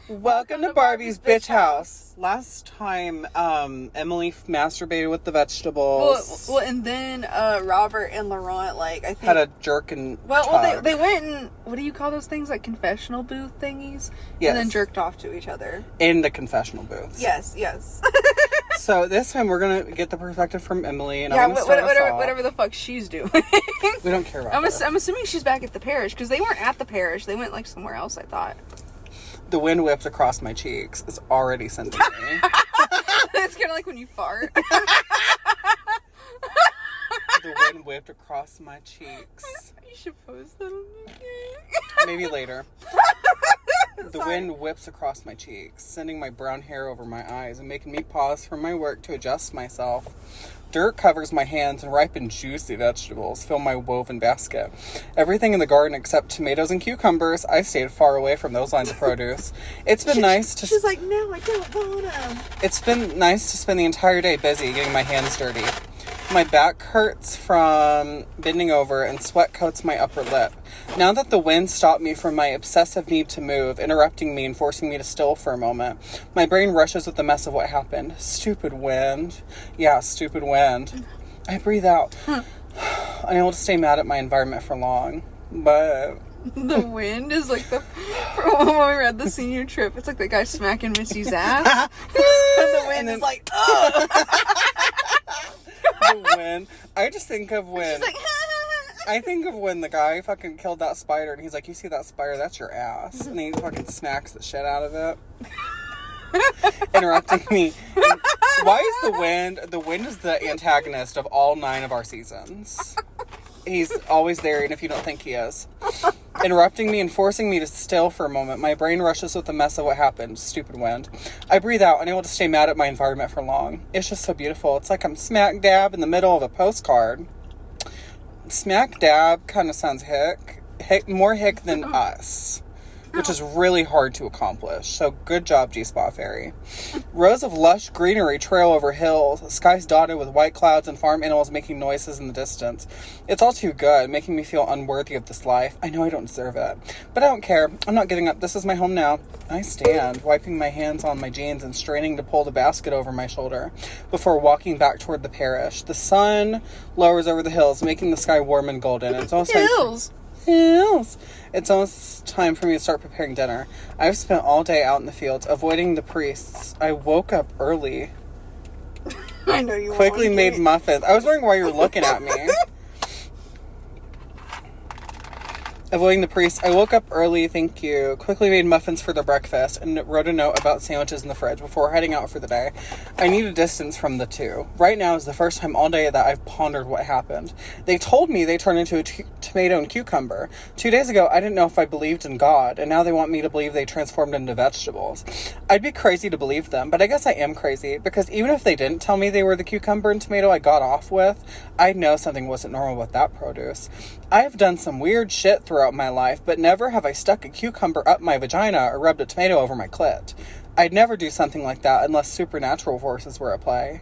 Welcome to Barbie's Bitch House. Last time, Emily masturbated with the vegetables. Well, and then Robert and Laurent, I think had a jerk and Well, they went and what do you call those things? Like confessional booth thingies. Yes. And then jerked off to each other in the confessional booths. Yes. So this time we're gonna get the perspective from Emily, and I'm gonna start us off. Whatever the fuck she's doing. We don't care about I'm assuming she's back at the parish because they weren't at the parish. They went somewhere else. I thought. The wind whipped across my cheeks. It's already sending me. It's kind of like when you fart. The wind whipped across my cheeks. You should post that on Maybe later. The wind whips across my cheeks, sending my brown hair over my eyes and making me pause from my work to adjust myself. Dirt covers my hands and ripe and juicy vegetables fill my woven basket. Everything in the garden except tomatoes and cucumbers. I stayed far away from those lines of produce. It's been nice to... She's like, no, I don't want them. It's been nice to spend the entire day busy getting my hands dirty. My back hurts from bending over and sweat coats my upper lip. Now that the wind stopped me from my obsessive need to move, interrupting me and forcing me to still for a moment, my brain rushes with the mess of what happened. Stupid wind. Yeah, stupid wind. I breathe out. I'm able to stay mad at my environment for long, but... The wind is like when we were at the senior trip, it's like the guy smacking Missy's ass. And the wind is like, ugh. The wind. I just think of when... She's like, I think of when the guy fucking killed that spider and he's like, you see that spider? That's your ass. And he fucking smacks the shit out of it. Interrupting me. Why is the wind... The wind is the antagonist of all 9 of our seasons. He's always there, and if you don't think he is. Interrupting me and forcing me to still for a moment. My brain rushes with the mess of what happened. Stupid wind. I breathe out, unable to stay mad at my environment for long. It's just so beautiful. It's like I'm smack dab in the middle of a postcard. Smack dab kind of sounds more hick than us, which is really hard to accomplish. So good job, G-Spot Fairy. Rows of lush greenery trail over hills, skies dotted with white clouds and farm animals making noises in the distance. It's all too good, making me feel unworthy of this life. I know I don't deserve it, but I don't care. I'm not giving up. This is my home now. I stand, wiping my hands on my jeans and straining to pull the basket over my shoulder before walking back toward the parish. The sun lowers over the hills, making the sky warm and golden. It's almost hills. It's almost time for me to start preparing dinner. I've spent all day out in the fields, avoiding the priests. I woke up early. I know you quickly made muffins. I was wondering why you were looking at me. Avoiding the priest, I woke up early, thank you, quickly made muffins for their breakfast, and wrote a note about sandwiches in the fridge before heading out for the day. I need a distance from the two. Right now is the first time all day that I've pondered what happened. They told me they turned into a tomato and cucumber. 2 days ago, I didn't know if I believed in God, and now they want me to believe they transformed into vegetables. I'd be crazy to believe them, but I guess I am crazy, because even if they didn't tell me they were the cucumber and tomato I got off with, I'd know something wasn't normal with that produce. I've done some weird shit throughout my life, but never have I stuck a cucumber up my vagina or rubbed a tomato over my clit. I'd never do something like that unless supernatural forces were at play.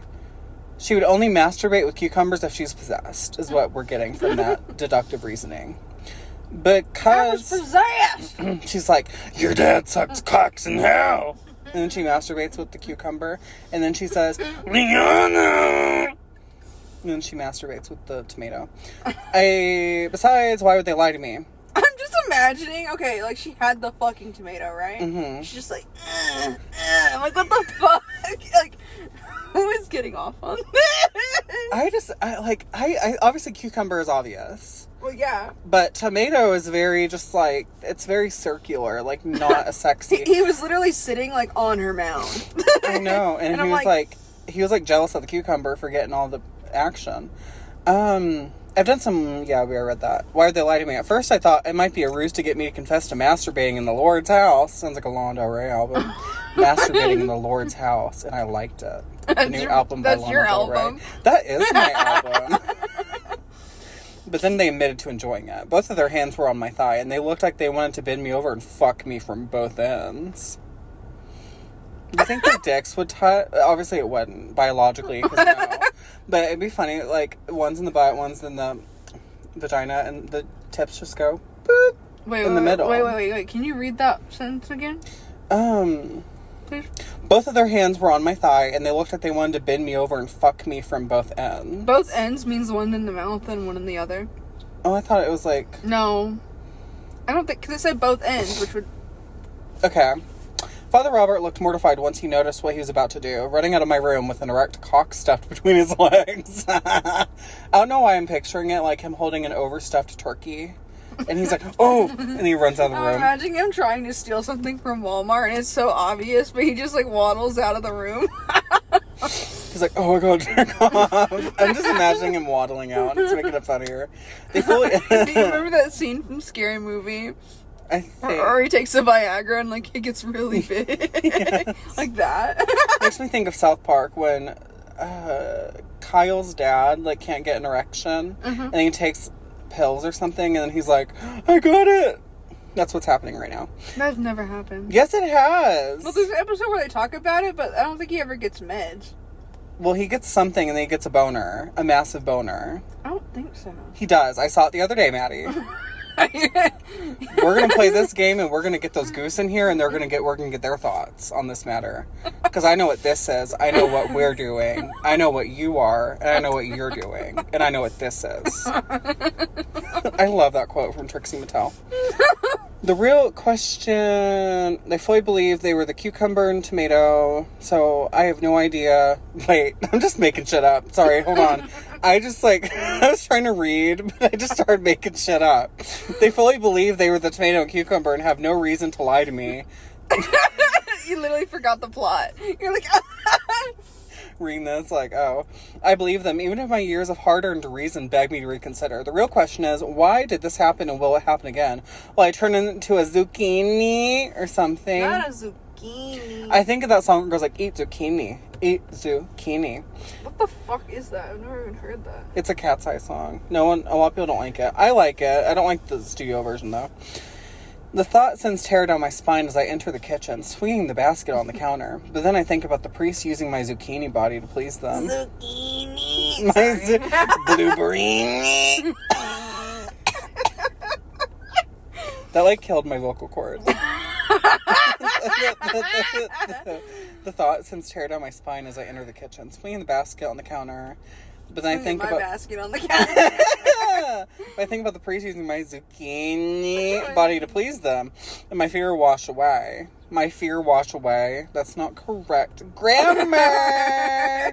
She would only masturbate with cucumbers if she's possessed, is what we're getting from that deductive reasoning. Because I was possessed! She's like, your dad sucks cocks in hell! And then she masturbates with the cucumber, and then she says, Liana! And then she masturbates with the tomato. Besides, why would they lie to me? I'm just imagining, okay, she had the fucking tomato, right? Mm-hmm. She's just like, I'm like, what the fuck? Who is getting off on this? I obviously cucumber is obvious. Well, yeah. But tomato is very it's very circular, not a sexy. He was literally sitting, on her mound. I know, and he was jealous of the cucumber for getting all the action. I've done some, we read that. Why would they lie to me? At first I thought it might be a ruse to get me to confess to masturbating in the Lord's house. Sounds like a Lana Del Rey album. Masturbating in the Lord's house, and I liked it. The new album by Lana Del Rey. That is my album. But then they admitted to enjoying it. Both of their hands were on my thigh, and they looked like they wanted to bend me over and fuck me from both ends. Do you think their dicks would touch? Obviously it wouldn't, biologically, because no. But it'd be funny, one's in the butt, one's in the vagina, and the tips just go boop in the middle. Wait. Can you read that sentence again? Please. Both of their hands were on my thigh, and they looked like they wanted to bend me over and fuck me from both ends. Both ends means one in the mouth and one in the other. Oh, I thought it was like... No. I don't think... Because it said both ends, which would... Okay. Father Robert looked mortified once he noticed what he was about to do, running out of my room with an erect cock stuffed between his legs. I don't know why I'm picturing it like him holding an overstuffed turkey. And he's like, oh! And he runs out of the room. I'm imagining him trying to steal something from Walmart, and it's so obvious, but he just, like, waddles out of the room. He's like, oh my god, jerk off. I'm just imagining him waddling out. It's making it funnier. They fully... Do you remember that scene from Scary Movie? I think... Or he takes a Viagra and, like, it gets really big. Yes. Like that. Makes me think of South Park when Kyle's dad, like, can't get an erection. Mm-hmm. And he takes pills or something, and then he's like, I got it. That's what's happening right now. That's never happened. Yes, it has. Well, there's an episode where they talk about it, but I don't think he ever gets meds. Well, he gets something, and then he gets a boner. A massive boner. I don't think so. He does. I saw it the other day, Maddie. We're gonna play this game, and we're gonna get those goose in here, and we're gonna get their thoughts on this matter. Because I know what this is. I know what we're doing. I know what you are, and I know what you're doing, and I know what this is. I love that quote from Trixie Mattel. The real question, they fully believe they were the cucumber and tomato, so I have no idea. Wait, I'm just making shit up. Sorry, hold on. I was trying to read, but I just started making shit up. They fully believe they were the tomato and cucumber and have no reason to lie to me. You literally forgot the plot. You're like... Reading this, like, oh. I believe them, even if my years of hard-earned reason beg me to reconsider. The real question is, why did this happen and will it happen again? Will I turn into a zucchini or something? Not a zucchini. I think of that song that goes like, eat zucchini. Eat zucchini. What the fuck is that? I've never even heard that. It's a Cat's Eye song. A lot of people don't like it. I like it. I don't like the studio version, though. The thought sends terror down my spine as I enter the kitchen, swinging the basket on the counter. But then I think about the priest using my zucchini body to please them. Zucchini. Blueberry. That, like, killed my vocal cords. The thought sends terror down my spine as I enter the kitchen, swinging the basket on the counter. But then I think about... basket on the counter. I think about the priest using my zucchini body to please them, and my fear wash away. My fear wash away. That's not correct grammar.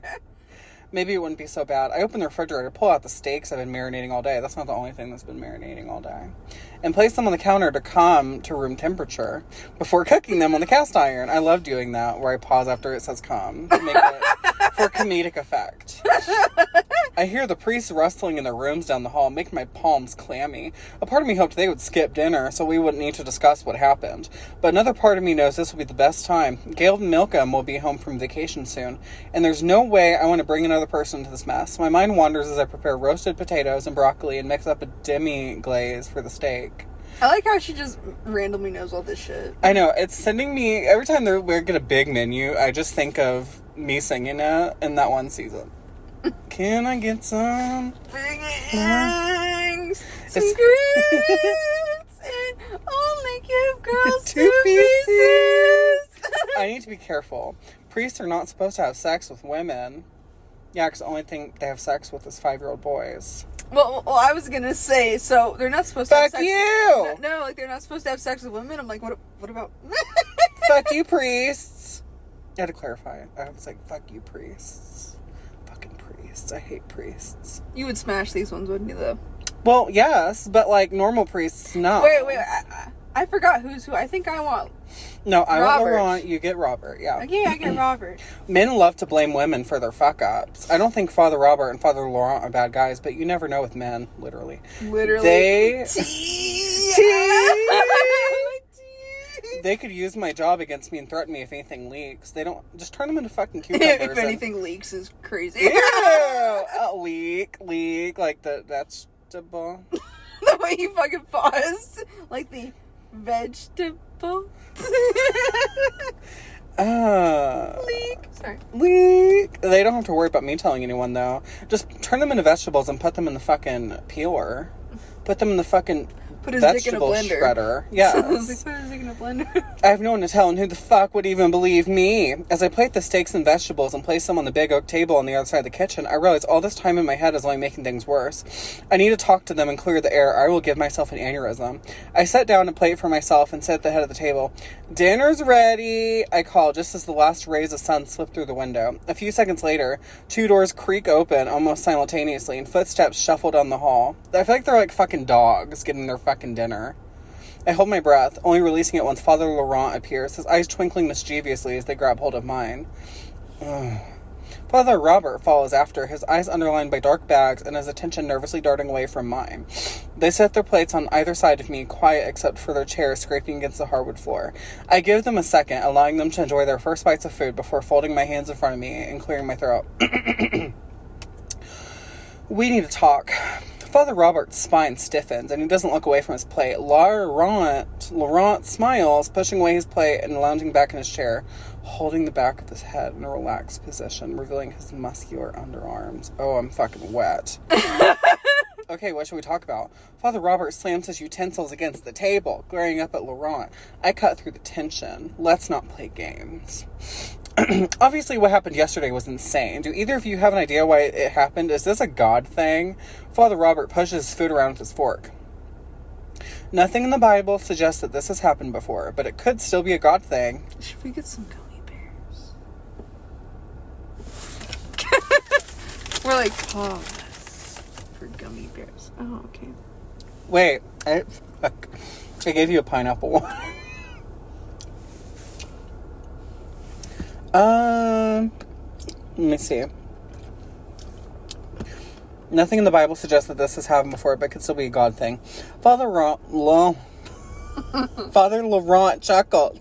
Maybe it wouldn't be so bad. I open the refrigerator, pull out the steaks I've been marinating all day. That's not the only thing that's been marinating all day. And place them on the counter to come to room temperature before cooking them on the cast iron. I love doing that, where I pause after it says come to make it for comedic effect. I hear the priests rustling in their rooms down the hall, making my palms clammy. A part of me hoped they would skip dinner so we wouldn't need to discuss what happened. But another part of me knows this will be the best time. Gail and Milcom will be home from vacation soon, and there's no way I want to bring another person into this mess. My mind wanders as I prepare roasted potatoes and broccoli and mix up a demi-glaze for the steak. I like how she just randomly knows all this shit. I know. It's sending me... Every time we get a big menu, I just think of me singing it in that one season. Can I get some things, secrets, and only give girls two pieces. I need to be careful. Priests are not supposed to have sex with women. Yeah, because the only thing they have sex with is 5-year-old boys. Well, I was gonna say, so they're not supposed to have Fuck sex. you! No, like they're not supposed to have sex with women. I'm like, what about? Fuck you, priests. I had to clarify. I was like, fuck you, priests. Fucking priests. I hate priests. You would smash these ones, wouldn't you, though? Well, yes, but like normal priests, no. Wait. I forgot who's who. I think I want. No, I Robert. want you get Robert, yeah. Okay, I get Robert. Men love to blame women for their fuck-ups. I don't think Father Robert and Father Laurent are bad guys, but you never know with men, literally. Literally. They could use my job against me and threaten me if anything leaks. They don't... Just turn them into fucking cucumbers. If anything leaks is crazy. Ew! Leak, like the vegetable. The way you fucking paused. Like the vegetable. Leak. Sorry. Leak. They don't have to worry about me telling anyone, though. Just turn them into vegetables and put them in the fucking peeler. Put them in the fucking Put his dick in a vegetable blender. shredder. Yes. I was like, put his dick in a blender. I have no one to tell, and who the fuck would even believe me? As I plate the steaks and vegetables and place them on the big oak table on the other side of the kitchen, I realize all this time in my head is only making things worse. I need to talk to them and clear the air, or I will give myself an aneurysm. I sit down and plate for myself and sit at the head of the table. Dinner's ready, I call, just as the last rays of sun slip through the window. A few seconds later, 2 doors creak open almost simultaneously, and footsteps shuffle down the hall. I feel like they're like fucking dogs getting their fucking dinner. I hold my breath, only releasing it once Father Laurent appears, his eyes twinkling mischievously as they grab hold of mine. Ugh. Father Robert follows after, his eyes underlined by dark bags and his attention nervously darting away from mine. They set their plates on either side of me, quiet except for their chairs scraping against the hardwood floor. I give them a second, allowing them to enjoy their first bites of food before folding my hands in front of me and clearing my throat. We need to talk. Father Robert's spine stiffens, and he doesn't look away from his plate. Laurent smiles, pushing away his plate and lounging back in his chair, holding the back of his head in a relaxed position, revealing his muscular underarms. Oh, I'm fucking wet. Okay, what should we talk about? Father Robert slams his utensils against the table, glaring up at Laurent. I cut through the tension. Let's not play games. Obviously, what happened yesterday was insane. Do either of you have an idea why it happened? Is this a God thing? Father Robert pushes food around with his fork. Nothing in the Bible suggests that this has happened before, but it could still be a God thing. Should we get some gummy bears? We're like, pause for gummy bears. Oh, okay. Wait, I gave you a pineapple one. Let me see. Nothing in the Bible suggests that this has happened before, but it could still be a God thing. Father Laurent chuckles.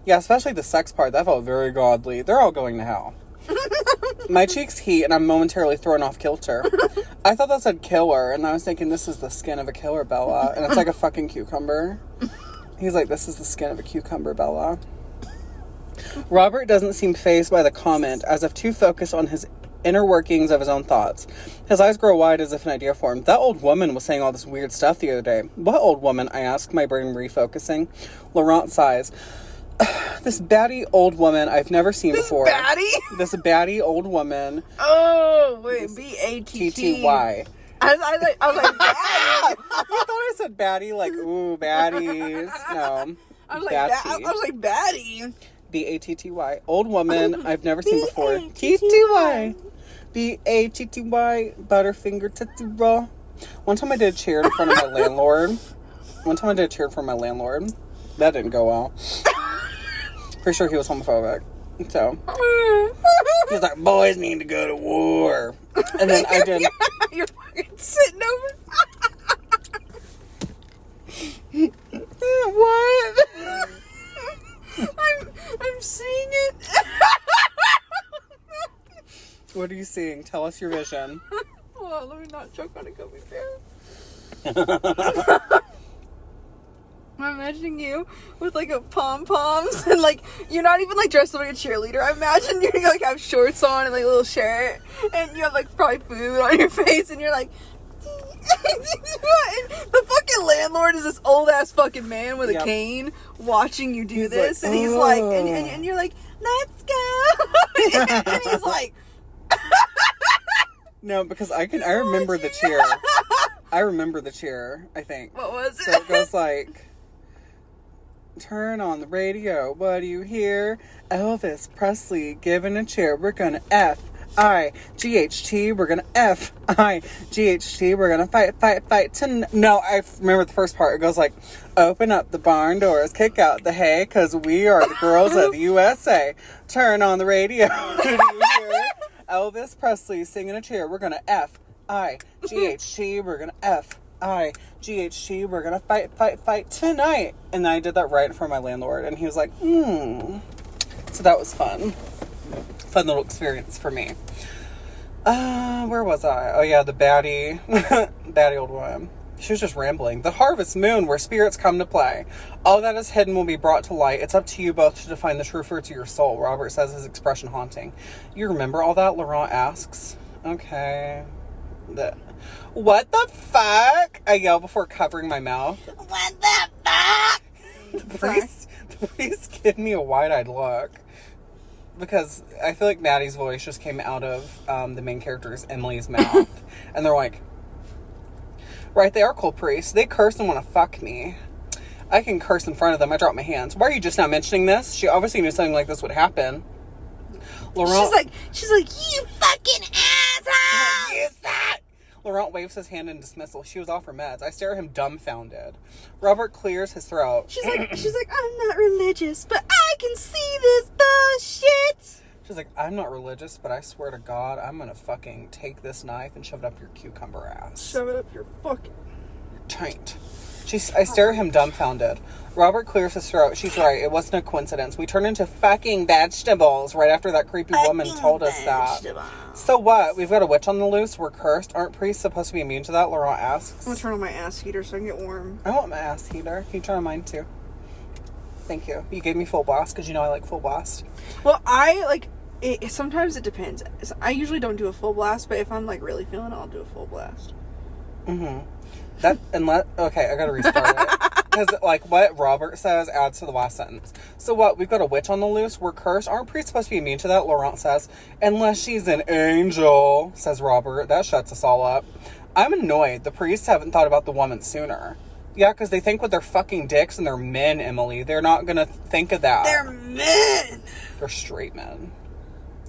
Yeah, especially the sex part. That felt very godly. They're all going to hell. My cheeks heat, and I'm momentarily thrown off kilter. I thought that said killer, and I was thinking, this is the skin of a killer, Bella. And it's like a fucking cucumber. He's like, this is the skin of a cucumber, Bella. Robert doesn't seem fazed by the comment, as if too focused on his inner workings of his own thoughts. His eyes grow wide as if an idea formed. That old woman was saying all this weird stuff the other day. What old woman? I ask, my brain refocusing. Laurent sighs. This batty old woman I've never seen before. This baddie old woman. Oh, wait, B-A-T-T. T-T-Y. I was like, I thought I said baddie, like, ooh, baddies. No. I was like, baddie. B-A-T-T-Y. Old woman I've never seen before. T-T-Y. B-A-T-T-Y. Butterfinger Tootsie Roll. One time I did a cheer in front of my landlord. That didn't go well. Pretty sure he was homophobic. So. He's like, boys need to go to war. And then I did. You're fucking sitting over. What? I'm seeing it. What are you seeing? Tell us your vision. Well, let me not choke on a gummy bear. I'm imagining you with like a pom-poms and like you're not even like dressed up like a cheerleader. I imagine you like have shorts on and like a little shirt and you have like probably food on your face and you're like the fucking landlord is this old ass fucking man with a cane watching you do this, like, and he's like, and you're like, let's go, and he's like, no, because I remember the cheer. I remember the cheer. I think. What was it? So it goes like, turn on the radio. What do you hear? Elvis Presley giving a cheer. We're gonna F-I-G-H-T, we're gonna F-I-G-H-T, we're gonna fight tonight. No, I remember the first part. It goes like, open up the barn doors, kick out the hay, cause we are the girls of the USA. Turn on the radio. Do you hear Elvis Presley singing a cheer? We're gonna F-I-G-H-T, we're gonna F-I-G-H-T, we're gonna fight tonight. And I did that right in front of my landlord, and he was like, So that was fun. Fun little experience for me. Where was I? Oh yeah, the baddie old woman. She was just rambling. The harvest moon, where spirits come to play. All that is hidden will be brought to light. It's up to you both to define the true fruits of your soul, Robert says, his expression haunting. You remember all that? Laurent asks. Okay. What the fuck? I yell before covering my mouth. What the fuck? The priest gave me a wide-eyed look. Because I feel like Maddie's voice just came out of the main character's Emily's mouth. And they're like, right, they are cool priests. They curse and want to fuck me. I can curse in front of them. I drop my hands. Why are you just now mentioning this? She obviously knew something like this would happen. Laurent, she's like, you fucking asshole! You suck! Laurent waves his hand in dismissal. She was off her meds. I stare at him dumbfounded. Robert clears his throat. She's like, I'm not religious, but I can see this bullshit. She's like, I'm not religious, but I swear to God, I'm gonna fucking take this knife and shove it up your cucumber ass. Shove it up your fucking taint. I stare at him dumbfounded. Robert clears his throat. She's right. It wasn't a coincidence. We turned into fucking vegetables right after that creepy woman told us that. So what? We've got a witch on the loose. We're cursed. Aren't priests supposed to be immune to that? Laurent asks. I'm gonna turn on my ass heater so I can get warm. I want my ass heater. Can you turn on mine too? Thank you. You gave me full blast because you know I like full blast. Well, I like it. Sometimes it depends. I usually don't do a full blast, but if I'm like really feeling it, I'll do a full blast. Mm-hmm. Okay, I gotta restart it. Because, like, what Robert says adds to the last sentence. So what? We've got a witch on the loose. We're cursed. Aren't priests supposed to be immune to that? Laurent says. Unless she's an angel, says Robert. That shuts us all up. I'm annoyed. The priests haven't thought about the woman sooner. Yeah, because they think with their fucking dicks and they're men, Emily. They're not gonna think of that. They're men! They're straight men.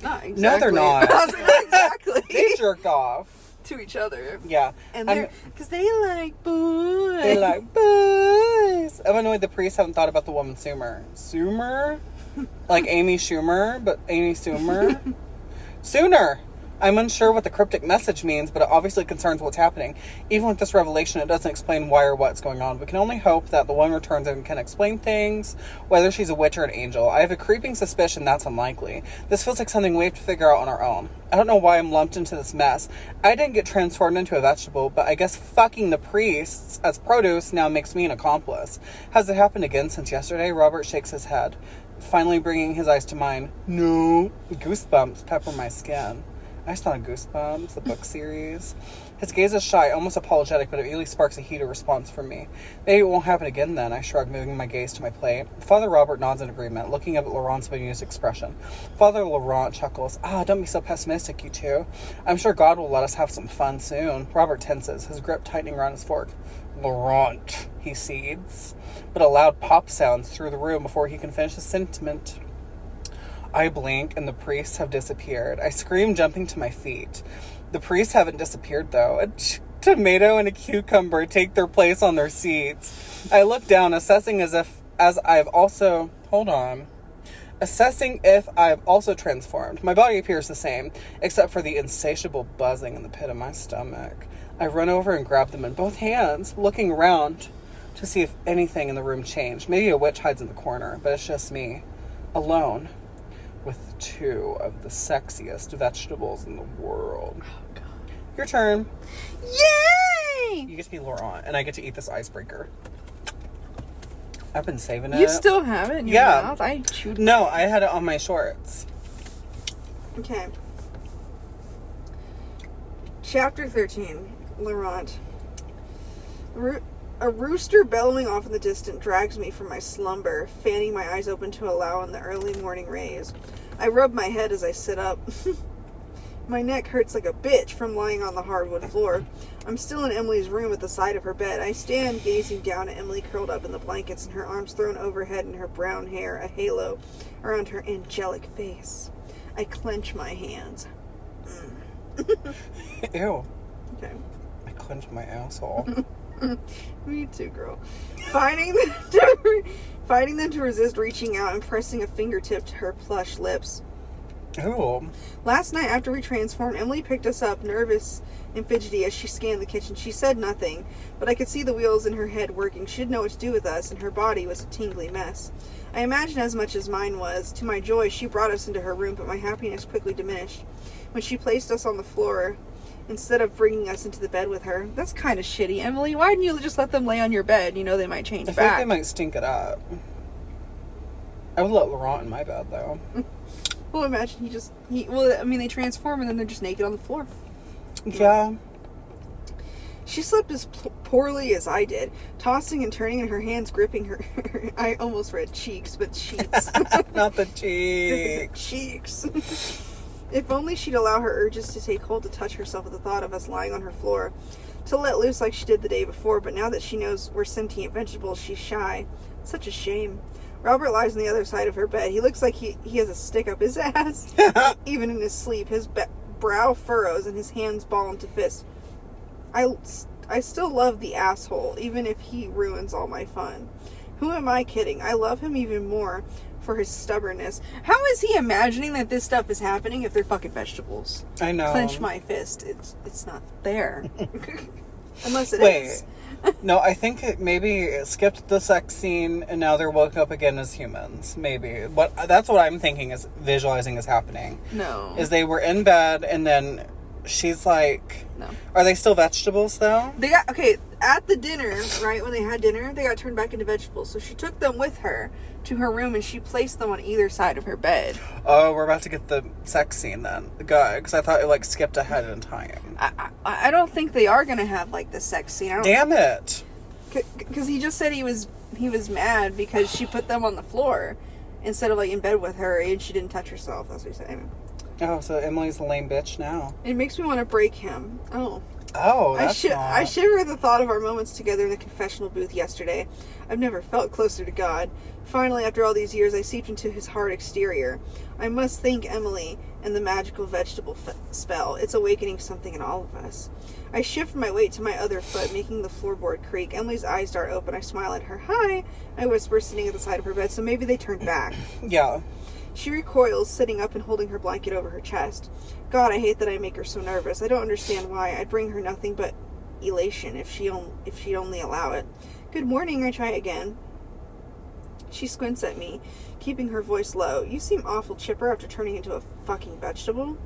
Not exactly. No, they're not. I was like, not exactly. They jerked off. To each other. Yeah. And they're, because they like boys. They like boys. I'm annoyed the priests haven't thought about the woman sooner. Sooner? Like Amy Schumer, but Amy Sooner? Sooner! I'm unsure what the cryptic message means, but it obviously concerns what's happening. Even with this revelation, it doesn't explain why or what's going on. We can only hope that the woman returns and can explain things, whether she's a witch or an angel. I have a creeping suspicion that's unlikely. This feels like something we have to figure out on our own. I don't know why I'm lumped into this mess. I didn't get transformed into a vegetable, but I guess fucking the priests as produce now makes me an accomplice. Has it happened again since yesterday? Robert shakes his head, finally bringing his eyes to mine. No. Goosebumps pepper my skin. I just thought of Goosebumps, the book series. His gaze is shy, almost apologetic, but it really sparks a heated response from me. Maybe it won't happen again then, I shrug, moving my gaze to my plate. Father Robert nods in agreement, looking up at Laurent's bemused expression. Father Laurent chuckles. Don't be so pessimistic, you two. I'm sure God will let us have some fun soon. Robert tenses, his grip tightening around his fork. Laurent, he seethes. But a loud pop sounds through the room before he can finish his sentiment. I blink, and the priests have disappeared. I scream, jumping to my feet. The priests haven't disappeared, though. A tomato and a cucumber take their place on their seats. I look down, assessing if I've also transformed. My body appears the same, except for the insatiable buzzing in the pit of my stomach. I run over and grab them in both hands, looking around to see if anything in the room changed. Maybe a witch hides in the corner, but it's just me, alone, with two of the sexiest vegetables in the world. Oh, God. Your turn. Yay! You get to be Laurent, and I get to eat this icebreaker. I've been saving it. You still have it in your mouth? I chewed it. No, I had it on my shorts. Okay. Chapter 13. Laurent. A rooster bellowing off in the distance drags me from my slumber, fanning my eyes open to allow in the early morning rays. I rub my head as I sit up. My neck hurts like a bitch from lying on the hardwood floor. I'm still in Emily's room at the side of her bed. I stand gazing down at Emily curled up in the blankets and her arms thrown overhead and her brown hair a halo around her angelic face. I clench my hands. Ew. Okay. I clench my asshole. Me too, girl. Fighting them to resist reaching out and pressing a fingertip to her plush lips. Ooh. Last night, after we transformed, Emily picked us up, nervous and fidgety, as she scanned the kitchen. She said nothing, but I could see the wheels in her head working. She didn't know what to do with us, and her body was a tingly mess. I imagine as much as mine was. To my joy, she brought us into her room, but my happiness quickly diminished when she placed us on the floor instead of bringing us into the bed with her. That's kind of shitty, Emily. Why didn't you just let them lay on your bed? You know they might change I back. think they might stink it up. I would let Laurent in my bed, though. Well, imagine they transform and then they're just naked on the floor. Yeah. She slept as poorly as I did, tossing and turning and her hands gripping her I almost read cheeks, but sheets. Not the cheeks. Cheeks. If only she'd allow her urges to take hold to touch herself at the thought of us lying on her floor, to let loose like she did the day before, but now that she knows we're sentient vegetables, she's shy. Such a shame. Robert lies on the other side of her bed. He looks like he has a stick up his ass, even in his sleep. His brow furrows and his hands ball into fists. I still love the asshole, even if he ruins all my fun. Who am I kidding? I love him even more for his stubbornness. How is he imagining that this stuff is happening if they're fucking vegetables? I know. Clench my fist. It's not there. Unless it is. No, I think maybe it skipped the sex scene and now they're woke up again as humans. Maybe. That's what I'm thinking is visualizing is happening. No. Is they were in bed and then she's like... No. Are they still vegetables though? They got... Okay, at the dinner, right, when they had dinner, they got turned back into vegetables. So she took them with her to her room and she placed them on either side of her bed. Oh, we're about to get the sex scene then. Good, because I thought it like skipped ahead in time. I don't think they are going to have like the sex scene. Damn it. Because he just said he was mad because she put them on the floor instead of like in bed with her and she didn't touch herself. That's what he said. Oh, so Emily's a lame bitch now. It makes me want to break him. Oh, that's I shiver at the thought of our moments together in the confessional booth yesterday. I've never felt closer to God. Finally, after all these years, I seeped into his hard exterior. I must thank Emily and the magical vegetable spell. It's awakening something in all of us. I shift my weight to my other foot, making the floorboard creak. Emily's eyes dart open. I smile at her. Hi, I whisper, sitting at the side of her bed, so maybe they turned back. Yeah. She recoils, sitting up and holding her blanket over her chest. God, I hate that I make her so nervous. I don't understand why. I'd bring her nothing but elation if she'd only allow it. Good morning, I try again. She squints at me, keeping her voice low. You seem awful chipper after turning into a fucking vegetable.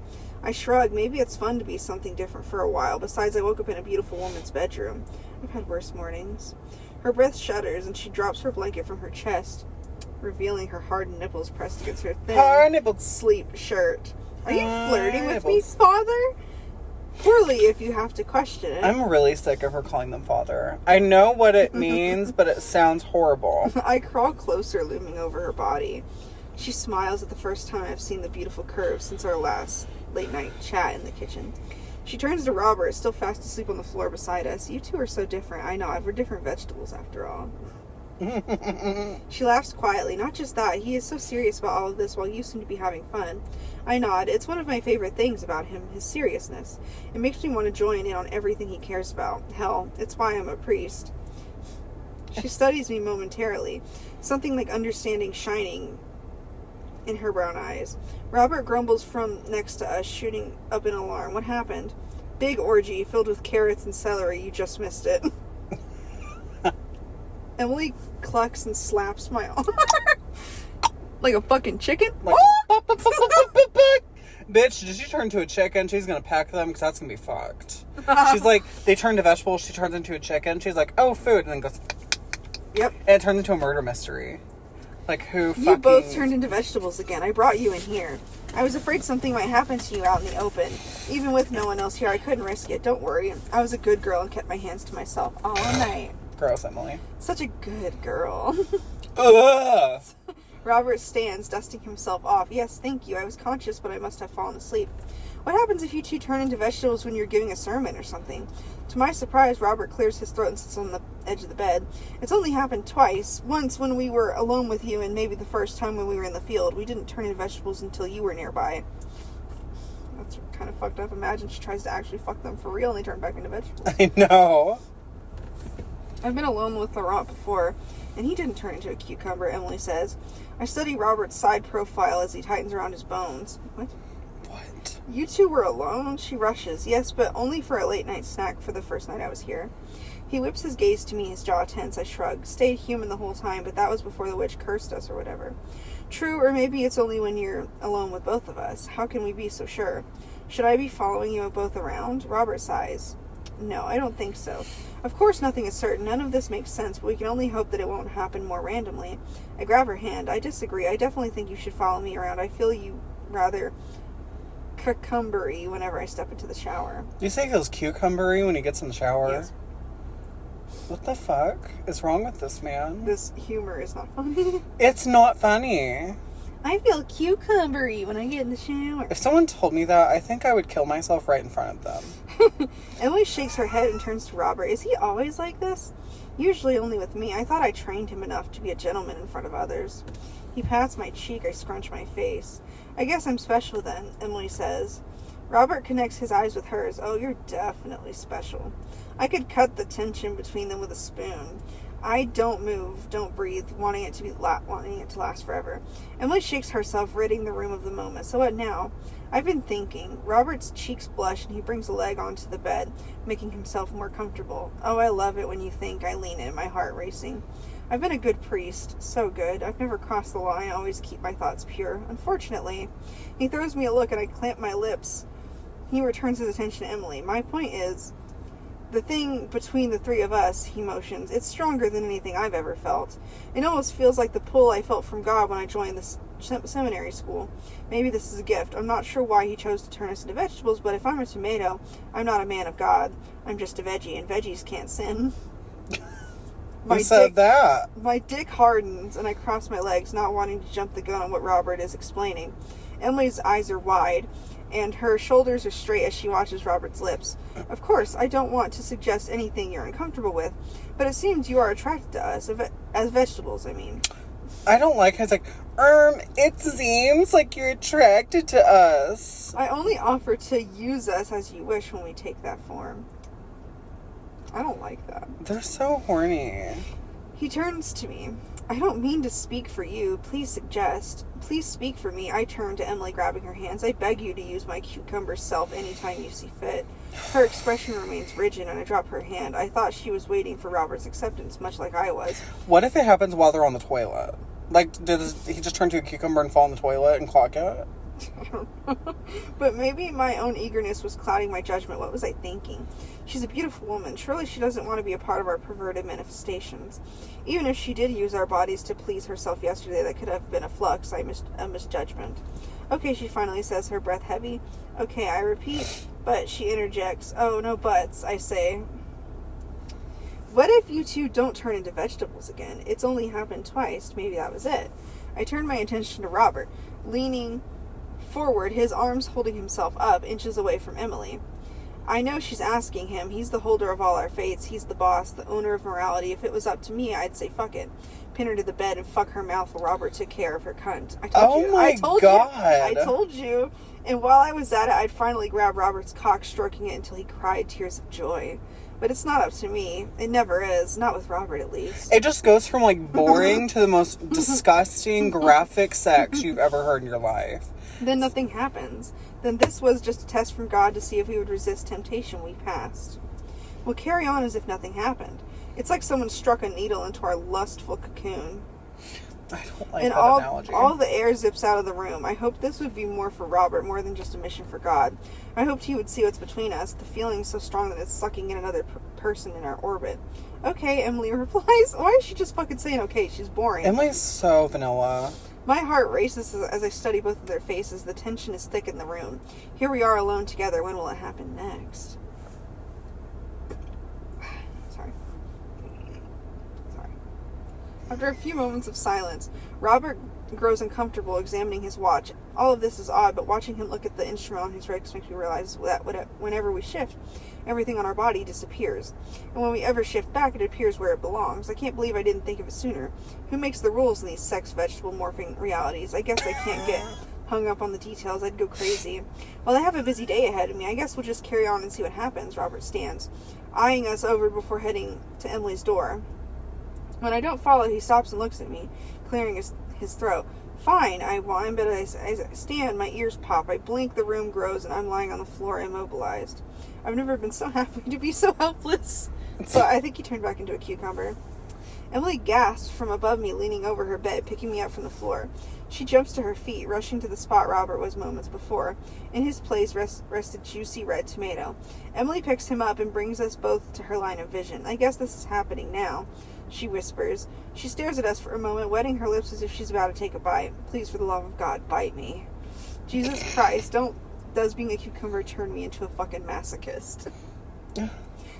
I shrug. Maybe it's fun to be something different for a while. Besides, I woke up in a beautiful woman's bedroom. I've had worse mornings. Her breath shudders, and she drops her blanket from her chest, revealing her hard nipples pressed against her thin hard nipples sleep shirt. Are you flirting with me, father? Poorly, if you have to question it. I'm really sick of her calling them father. I know what it means, but it sounds horrible. I crawl closer, looming over her body. She smiles at the first time I've seen the beautiful curves since our last late-night chat in the kitchen. She turns to Robert, still fast asleep on the floor beside us. You two are so different. I nod. We're different vegetables, after all. She laughs quietly. Not just that, he is so serious about all of this while you seem to be having fun. I nod. It's one of my favorite things about him, his seriousness. It makes me want to join in on everything he cares about. Hell, it's why I'm a priest. She studies me momentarily, something like understanding shining in her brown eyes. Robert grumbles from next to us, shooting up in alarm. What happened? Big orgy filled with carrots and celery. You just missed it. Emily clucks and slaps my arm. Like a fucking chicken? Like, bitch, did she turn into a chicken? She's gonna peck them because that's gonna be fucked. She's like, they turn to vegetables, she turns into a chicken. She's like, oh, food, and then goes, yep. And it turns into a murder mystery. Like, who fucking... You both turned into vegetables again. I brought you in here. I was afraid something might happen to you out in the open. Even with no one else here, I couldn't risk it. Don't worry. I was a good girl and kept my hands to myself all night. Gross, Emily. Such a good girl. Ugh. Robert stands, dusting himself off. Yes, thank you. I was conscious, but I must have fallen asleep. What happens if you two turn into vegetables when you're giving a sermon or something? To my surprise, Robert clears his throat and sits on the edge of the bed. It's only happened twice. Once when we were alone with you, and maybe the first time when we were in the field. We didn't turn into vegetables until you were nearby. That's kind of fucked up. Imagine she tries to actually fuck them for real and they turn back into vegetables. I know. I've been alone with Laurent before, and he didn't turn into a cucumber, Emily says. I study Robert's side profile as he tightens around his bones. What? What? You two were alone? She rushes. Yes, but only for a late-night snack for the first night I was here. He whips his gaze to me, his jaw tense. I shrug. Stayed human the whole time, but that was before the witch cursed us or whatever. True, or maybe it's only when you're alone with both of us. How can we be so sure? Should I be following you both around? Robert sighs. No, I don't think so. Of course nothing is certain. None of this makes sense, but we can only hope that it won't happen more randomly. I grab her hand. I disagree. I definitely think you should follow me around. I feel you rather cucumbery whenever I step into the shower. You say he feels cucumbery when he gets in the shower? Yes. What the fuck is wrong with this man? This humor is not funny. It's not funny. I feel cucumbery when I get in the shower. If someone told me that, I think I would kill myself right in front of them. Emily shakes her head and turns to Robert. Is he always like this? Usually only with me. I thought I trained him enough to be a gentleman in front of others. He pats my cheek. I scrunch my face. I guess I'm special then, Emily says. Robert connects his eyes with hers. Oh, you're definitely special. I could cut the tension between them with a spoon. I don't move, don't breathe, wanting it to last forever. Emily shakes herself, ridding the room of the moment. So what now? I've been thinking. Robert's cheeks blush and he brings a leg onto the bed, making himself more comfortable. Oh, I love it when you think. I lean in, my heart racing. I've been a good priest. So good. I've never crossed the line. I always keep my thoughts pure. Unfortunately. He throws me a look and I clamp my lips. He returns his attention to Emily. My point is, the thing between the three of us, he motions, it's stronger than anything I've ever felt. It almost feels like the pull I felt from God when I joined this seminary school. Maybe this is a gift. I'm not sure why he chose to turn us into vegetables, but if I'm a tomato, I'm not a man of God. I'm just a veggie, and veggies can't sin. Who said that? My dick hardens, and I cross my legs, not wanting to jump the gun on what Robert is explaining. Emily's eyes are wide, and her shoulders are straight as she watches Robert's lips. Of course, I don't want to suggest anything you're uncomfortable with, but it seems you are attracted to us, as vegetables, I mean. I don't like how it's like, it seems like you're attracted to us. I only offer to use us as you wish when we take that form. I don't like that. They're so horny. He turns to me. I don't mean to speak for you. Please suggest. Please speak for me. I turn to Emily, grabbing her hands. I beg you to use my cucumber self anytime you see fit. Her expression remains rigid, and I drop her hand. I thought she was waiting for Robert's acceptance, much like I was. What if it happens while they're on the toilet? Like, does he just turn to a cucumber and fall in the toilet and clog it? I don't know. But maybe my own eagerness was clouding my judgment. What was I thinking? She's a beautiful woman. Surely she doesn't want to be a part of our perverted manifestations. Even if she did use our bodies to please herself yesterday, that could have been a flux, a misjudgment. Okay, she finally says, her breath heavy. Okay, I repeat, but she interjects. Oh, no buts, I say. What if you two don't turn into vegetables again? It's only happened twice. Maybe that was it. I turned my attention to Robert, leaning forward, his arms holding himself up, inches away from Emily. I know she's asking him. He's the holder of all our fates. He's the boss, the owner of morality. If it was up to me, I'd say fuck it. Pin her to the bed and fuck her mouth while Robert took care of her cunt. I told you. And while I was at it, I'd finally grab Robert's cock, stroking it until he cried tears of joy. But it's not up to me. It never is. Not with Robert, at least. It just goes from, like, boring to the most disgusting, graphic sex you've ever heard in your life. Then nothing happens. Then this was just a test from God to see if we would resist temptation. We passed. We'll carry on as if nothing happened. It's like someone struck a needle into our lustful cocoon. I don't like and that analogy. All the air zips out of the room. I hoped this would be more for Robert, more than just a mission for God. I hoped he would see what's between us. The feeling is so strong that it's sucking in another person in our orbit. Okay, Emily replies. Why is she just fucking saying okay? She's boring. Emily's so vanilla. My heart races as I study both of their faces. The tension is thick in the room. Here we are alone together. When will it happen next? Sorry. After a few moments of silence, Robert grows uncomfortable, examining his watch. All of this is odd, but watching him look at the instrument on his wrist makes me realize that whenever we shift, everything on our body disappears. And when we ever shift back, it appears where it belongs. I can't believe I didn't think of it sooner. Who makes the rules in these sex vegetable morphing realities? I guess I can't get hung up on the details. I'd go crazy. Well, I have a busy day ahead of me. I guess we'll just carry on and see what happens. Robert stands, eyeing us over before heading to Emily's door. When I don't follow, he stops and looks at me, clearing his throat. Fine, I whine, but as I stand, my ears pop. I blink, the room grows, and I'm lying on the floor immobilized. I've never been so happy to be so helpless. So I think he turned back into a cucumber. Emily gasps from above me, leaning over her bed, picking me up from the floor. She jumps to her feet, rushing to the spot Robert was moments before. In his place rested juicy red tomato. Emily picks him up and brings us both to her line of vision. I guess this is happening now, she whispers. She stares at us for a moment, wetting her lips as if she's about to take a bite. Please, for the love of God, bite me. Jesus Christ, don't does being a cucumber turn me into a fucking masochist.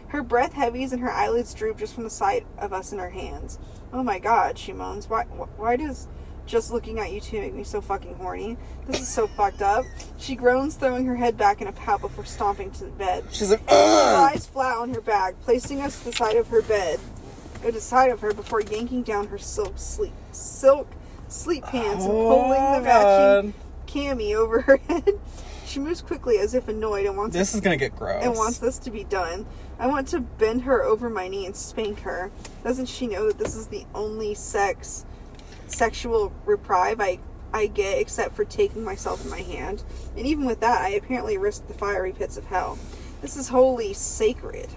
Her breath heavies and her eyelids droop just from the sight of us in her hands. Oh my god, she moans. Why does just looking at you two make me so fucking horny? This is so fucked up. She groans, throwing her head back in a pout before stomping to the bed. She's like, She lies flat on her back, placing us to the side of her bed, or to the side of her before yanking down her silk sleep pants and pulling the matching cami over her head. She moves quickly as if annoyed and wants this is gonna get gross. And wants this to be done. I want to bend her over my knee and spank her. Doesn't she know that this is the only sexual reprieve I get, except for taking myself in my hand? And even with that, I apparently risk the fiery pits of hell. This is wholly sacred.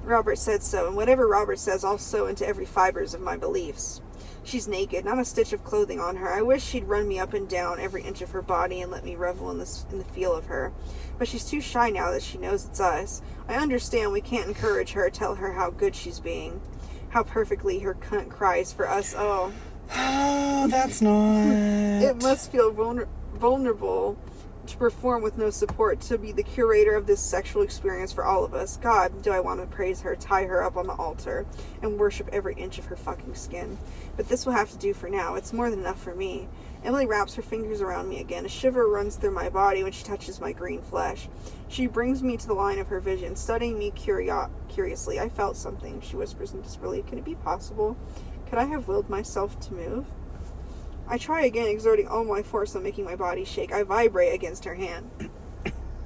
Robert said so, and whatever Robert says, I'll sew into every fibers of my beliefs. She's naked, not a stitch of clothing on her. I wish she'd run me up and down every inch of her body and let me revel in the feel of her. But she's too shy now that she knows it's us. I understand we can't encourage her, tell her how good she's being. How perfectly her cunt cries for us. Oh, that's not... It must feel vulnerable to perform with no support, to be the curator of this sexual experience for all of us. God, do I want to praise her, tie her up on the altar, and worship every inch of her fucking skin. But this will have to do for now. It's more than enough for me. Emily wraps her fingers around me again. A shiver runs through my body when she touches my green flesh. She brings me to the line of her vision, studying me curiously. I felt something, she whispers in disbelief. Can it be possible? Could I have willed myself to move? I try again, exerting all my force on making my body shake. I vibrate against her hand.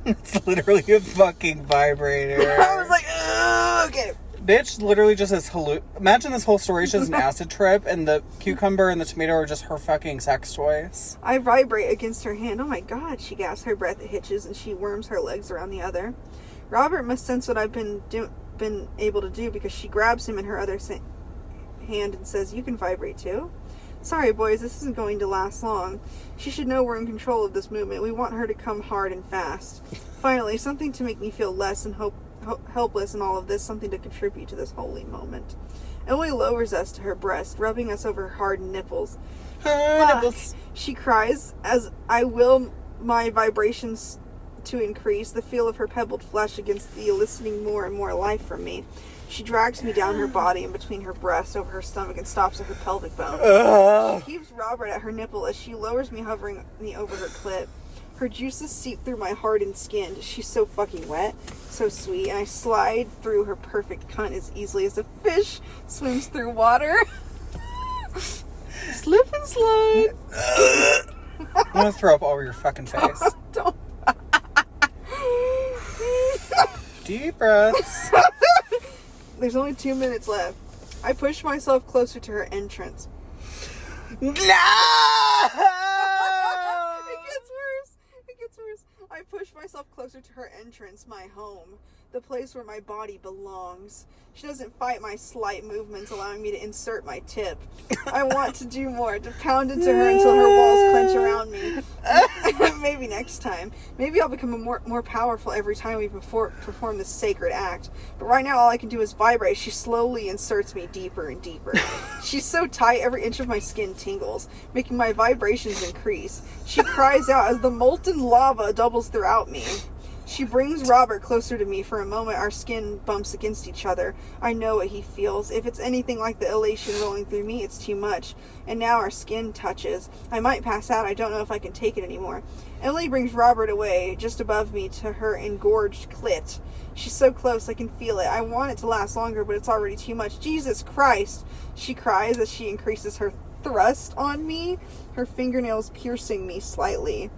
It's literally a fucking vibrator. I was like, ugh, okay. Bitch literally just has Imagine this whole story is just an acid trip, and the cucumber and the tomato are just her fucking sex toys. I vibrate against her hand. Oh my god, she gasps. Her breath hitches, and she worms her legs around the other. Robert must sense what I've been able to do, because she grabs him in her other hand and says, you can vibrate too? Sorry, boys, this isn't going to last long. She should know we're in control of this movement. We want her to come hard and fast. Finally, something to make me feel less and helpless in all of this, something to contribute to this holy moment. Emily lowers us to her breast, rubbing us over her hard nipples. Nipples. She cries as I will my vibrations to increase, the feel of her pebbled flesh against the eliciting more and more life from me. She drags me down her body and between her breast, over her stomach, and stops at her pelvic bone. She keeps Robert at her nipple as she lowers me, hovering me over her clit. Her juices seep through my hardened skin. She's so fucking wet, so sweet, and I slide through her perfect cunt as easily as a fish swims through water. Slip and slide. I'm gonna throw up all over your fucking face. Don't. Deep breaths. There's only 2 minutes left. I push myself closer to her entrance. No! It gets worse. I push myself closer to her entrance, my home, the place where my body belongs. She doesn't fight my slight movements, allowing me to insert my tip. I want to do more, to pound into her until her walls clench around me. Maybe next time. Maybe I'll become more powerful every time we perform this sacred act. But right now all I can do is vibrate. She slowly inserts me deeper and deeper. She's so tight, every inch of my skin tingles, making my vibrations increase. She cries out as the molten lava doubles throughout me. She brings Robert closer to me. For a moment, our skin bumps against each other. I know what he feels. If it's anything like the elation rolling through me, it's too much. And now our skin touches. I might pass out. I don't know if I can take it anymore. Emily brings Robert away, just above me, to her engorged clit. She's so close, I can feel it. I want it to last longer, but it's already too much. Jesus Christ! She cries as she increases her thrust on me, her fingernails piercing me slightly.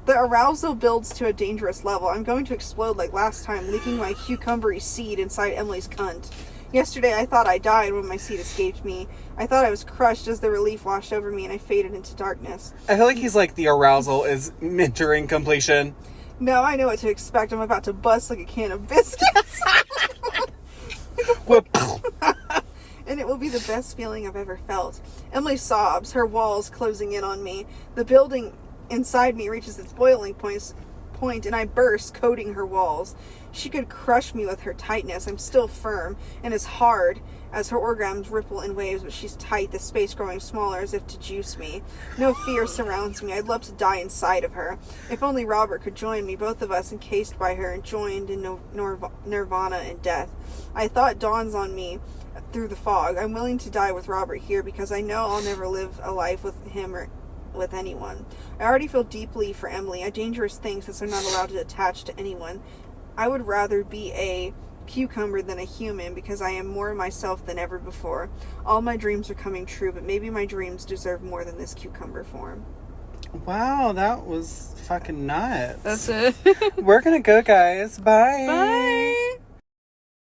The arousal builds to a dangerous level. I'm going to explode like last time, leaking my cucumbery seed inside Emily's cunt. Yesterday I thought I died when my seed escaped me. I thought I was crushed as the relief washed over me and I faded into darkness. I feel like he's like, the arousal is entering completion. No, I know what to expect. I'm about to bust like a can of biscuits. And it will be the best feeling I've ever felt. Emily sobs, her walls closing in on me. The building inside me reaches its boiling point, and I burst, coating her walls. She could crush me with her tightness. I'm still firm and as hard as her orgasms ripple in waves, but she's tight, the space growing smaller as if to juice me. No fear surrounds me. I'd love to die inside of her. If only Robert could join me, both of us encased by her and joined in nirvana and death. I thought dawns on me through the fog. I'm willing to die with Robert here because I know I'll never live a life with him or with anyone. I already feel deeply for Emily, a dangerous thing since I'm not allowed to attach to anyone. I would rather be a cucumber than a human because I am more myself than ever before. All my dreams are coming true, but maybe my dreams deserve more than this cucumber form. Wow, that was fucking nuts. That's it. We're gonna go, guys. Bye. Bye.